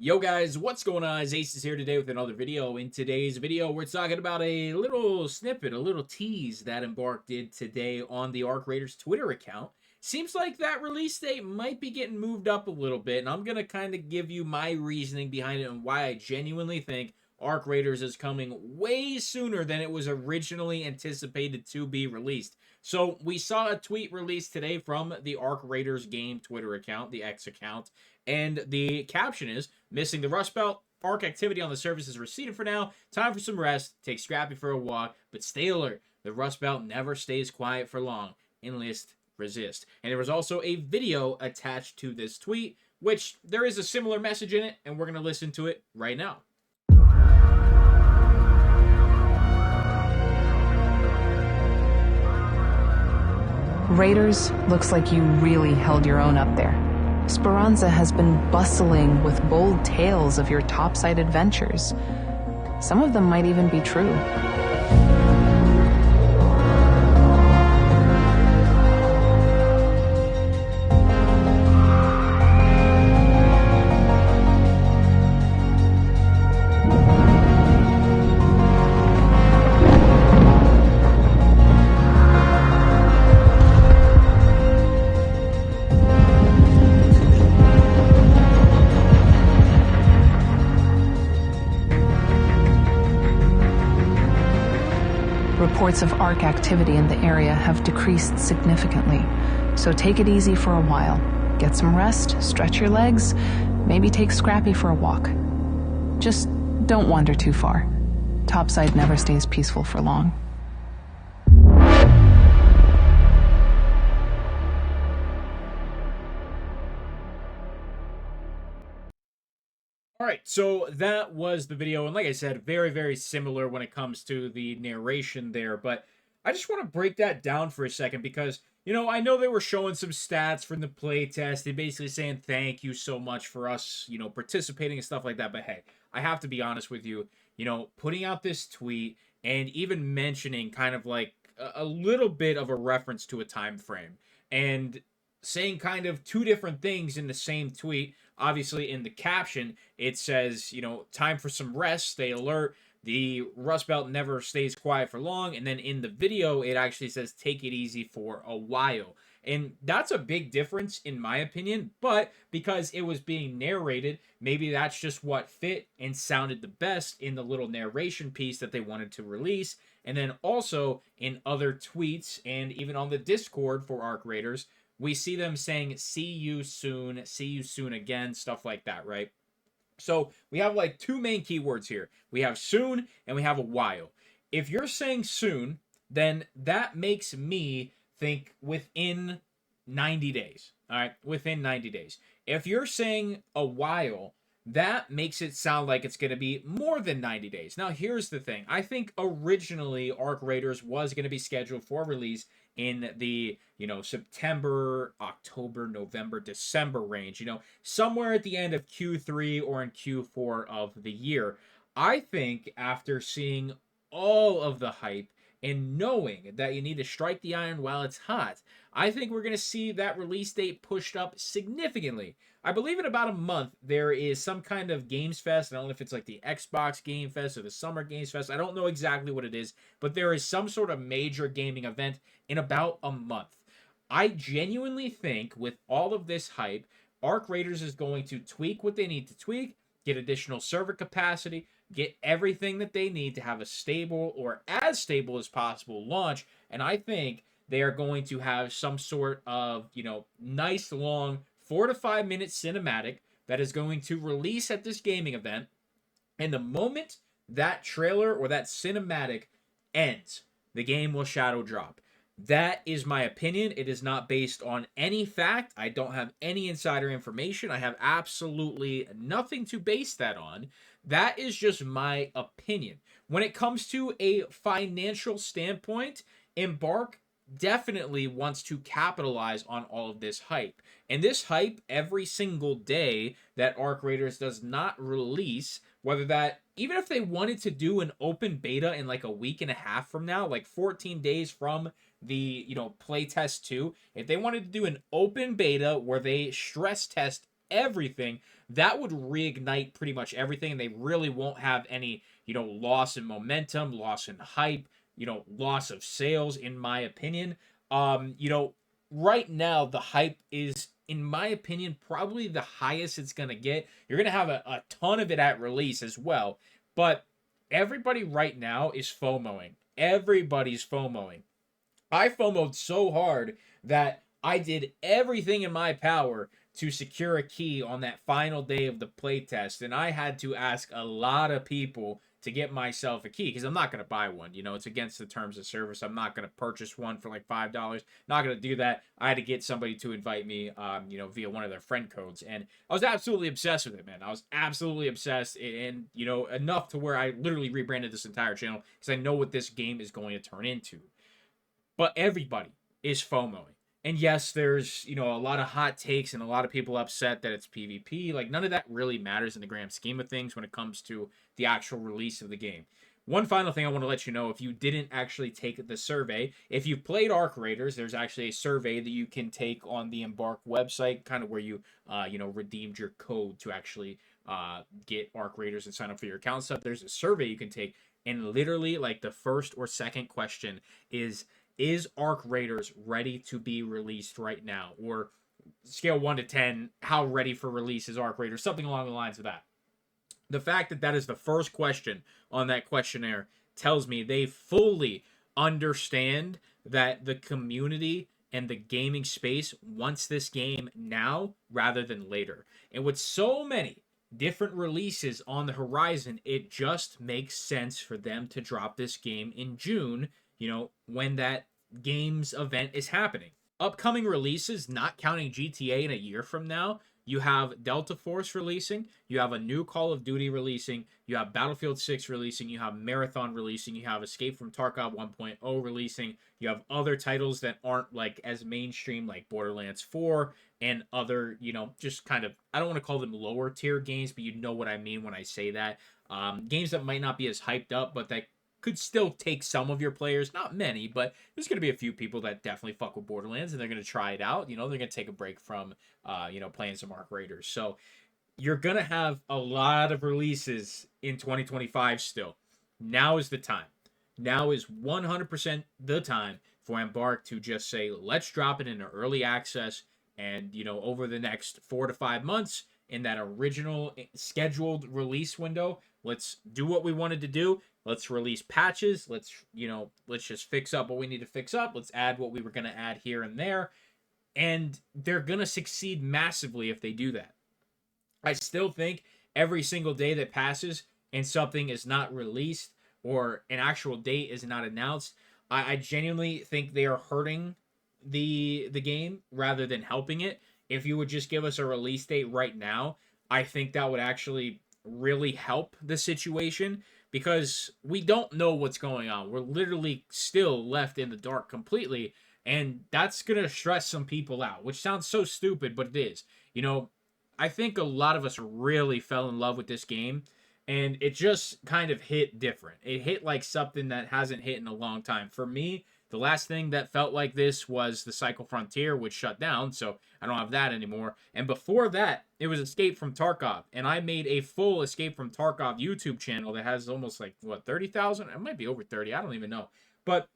Yo guys, what's going on? Ace is here today with another video. In today's video, we're talking about a little snippet, a little tease that Embark did today on the Arc Raiders Twitter account. Seems like that release date might be getting moved up a little bit, and I'm going to kind of give you my reasoning behind it and why I genuinely think Arc Raiders is coming way sooner than it was originally anticipated to be released. So we saw a tweet released today from the Arc Raiders game Twitter account, the X account, and the caption is, missing the Rust Belt, Arc activity on the surface is receded for now. Time for some rest. Take Scrappy for a walk, but stay alert. The Rust Belt never stays quiet for long. Enlist, resist. And there was also a video attached to this tweet, which there is a similar message in it, and we're going to listen to it right now. Raiders, looks like you really held your own up there. Speranza has been bustling with bold tales of your topside adventures. Some of them might even be true. Reports of Arc activity in the area have decreased significantly, so take it easy for a while. Get some rest, stretch your legs, maybe take Scrappy for a walk. Just don't wander too far. Topside never stays peaceful for long. All right, so that was the video, and like I said, very, very similar when it comes to the narration there, but I just want to break that down for a second because, I know they were showing some stats from the playtest. They basically saying thank you so much for us, participating and stuff like that, but hey, I have to be honest with you, putting out this tweet and even mentioning kind of like a little bit of a reference to a time frame and saying kind of two different things in the same tweet. Obviously, in the caption, it says, time for some rest, stay alert. The Rust Belt never stays quiet for long. And then in the video, it actually says, take it easy for a while. And that's a big difference, in my opinion. But because it was being narrated, maybe that's just what fit and sounded the best in the little narration piece that they wanted to release. And then also in other tweets and even on the Discord for Arc Raiders, we see them saying, see you soon again, stuff like that, right? So we have like two main keywords here. We have soon and we have a while. If you're saying soon, then that makes me think within 90 days. All right, within 90 days. If you're saying a while, that makes it sound like it's going to be more than 90 days. Now, here's the thing. I think originally Arc Raiders was going to be scheduled for release in the, September, October, November, December range, somewhere at the end of Q3 or in Q4 of the year. I think after seeing all of the hype and knowing that you need to strike the iron while it's hot, I think we're going to see that release date pushed up significantly. I believe in about a month there is some kind of Games Fest. I don't know if it's like the Xbox Game Fest or the Summer Games Fest. I don't know exactly what it is, but there is some sort of major gaming event in about a month. I genuinely think with all of this hype, Arc Raiders is going to tweak what they need to tweak, get additional server capacity, get everything that they need to have a stable or as stable as possible launch. And I think they are going to have some sort of, nice long 4 to 5 minute cinematic that is going to release at this gaming event. And the moment that trailer or that cinematic ends, the game will shadow drop. That is my opinion. It is not based on any fact. I don't have any insider information. I have absolutely nothing to base that on. That is just my opinion. When it comes to a financial standpoint, Embark definitely wants to capitalize on all of this hype. And this hype, every single day that Arc Raiders does not release, whether that, even if they wanted to do an open beta in like a week and a half from now, like 14 days from the, playtest 2, if they wanted to do an open beta where they stress test everything, that would reignite pretty much everything, and they really won't have any, loss in momentum, loss in hype, loss of sales, in my opinion. Right now the hype is, in my opinion, probably the highest it's gonna get. You're gonna have a ton of it at release as well, but everybody right now is FOMOing. Everybody's FOMOing. I FOMO'd so hard that I did everything in my power to secure a key on that final day of the playtest, and I had to ask a lot of people to get myself a key because I'm not going to buy one. It's against the terms of service. I'm not going to purchase one for like $5. Not going to do that. I had to get somebody to invite me, via one of their friend codes, and I was absolutely obsessed with it, man. I was absolutely obsessed, and enough to where I literally rebranded this entire channel because I know what this game is going to turn into. But everybody is FOMOing. And yes, there's, a lot of hot takes and a lot of people upset that it's PvP. Like, none of that really matters in the grand scheme of things when it comes to the actual release of the game. One final thing I want to let you know, if you didn't actually take the survey, if you've played Arc Raiders, there's actually a survey that you can take on the Embark website, kind of where you, redeemed your code to actually get Arc Raiders and sign up for your account stuff. There's a survey you can take, and literally, like, the first or second question is Arc Raiders ready to be released right now? Or scale 1 to 10, how ready for release is Arc Raiders? Something along the lines of that. The fact that that is the first question on that questionnaire tells me they fully understand that the community and the gaming space wants this game now rather than later. And with so many different releases on the horizon, it just makes sense for them to drop this game in June, when that games event is happening. Upcoming releases, not counting GTA in a year from now, you have Delta Force releasing, you have a new Call of Duty releasing, you have Battlefield 6 releasing, you have Marathon releasing, you have Escape from Tarkov 1.0 releasing, you have other titles that aren't like as mainstream like Borderlands 4 and other, just kind of, I don't want to call them lower tier games, but you know what I mean when I say that. Games that might not be as hyped up, but that could still take some of your players, not many, but there's going to be a few people that definitely fuck with Borderlands and they're going to try it out. They're going to take a break from, playing some Arc Raiders. So you're going to have a lot of releases in 2025 still. Now is the time. Now is 100% the time for Embark to just say, let's drop it into early access. And, over the next 4 to 5 months in that original scheduled release window, let's do what we wanted to do. Let's release patches. Let's just fix up what we need to fix up. Let's add what we were going to add here and there. And they're going to succeed massively if they do that. I still think every single day that passes and something is not released or an actual date is not announced, I genuinely think they are hurting the game rather than helping it. If you would just give us a release date right now, I think that would actually really help the situation, because we don't know what's going on. We're literally still left in the dark completely, and that's going to stress some people out, which sounds so stupid, but it is. I think a lot of us really fell in love with this game, and it just kind of hit different. It hit like something that hasn't hit in a long time. For me, the last thing that felt like this was the Cycle Frontier, which shut down, so I don't have that anymore. And before that, it was Escape from Tarkov. And I made a full Escape from Tarkov YouTube channel that has almost 30,000? It might be over 30. I don't even know. But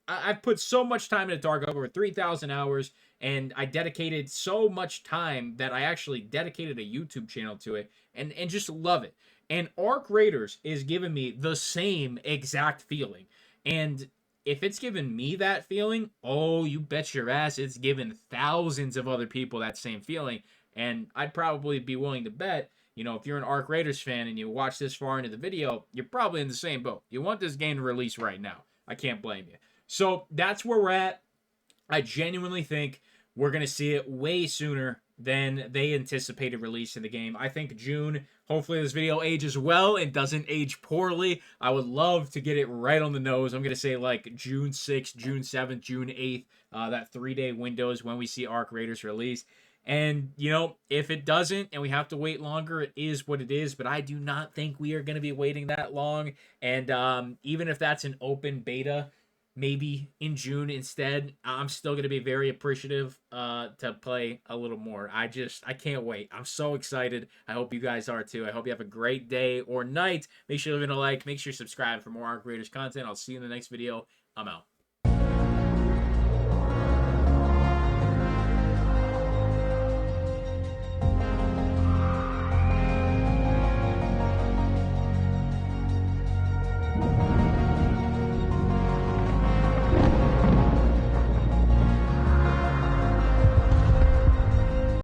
I've put so much time into Tarkov, over 3,000 hours, and I dedicated so much time that I actually dedicated a YouTube channel to it, and just love it. And Arc Raiders is giving me the same exact feeling. And if it's given me that feeling, oh, you bet your ass it's given thousands of other people that same feeling. And I'd probably be willing to bet, if you're an Arc Raiders fan and you watch this far into the video, you're probably in the same boat. You want this game to release right now. I can't blame you. So that's where we're at. I genuinely think we're going to see it way sooner than they anticipated releasing the game. I think June. Hopefully this video ages well and doesn't age poorly. I would love to get it right on the nose. I'm going to say like June 6th, June 7th, June 8th. That 3-day window is when we see Arc Raiders release. And, if it doesn't and we have to wait longer, it is what it is. But I do not think we are going to be waiting that long. And even if that's an open beta, maybe in June instead. I'm still gonna be very appreciative to play a little more. I can't wait. I'm so excited. I hope you guys are too. I hope you have a great day or night. Make sure to leave a like, make sure you subscribe for more Arc Raiders content. I'll see you in the next video. I'm out.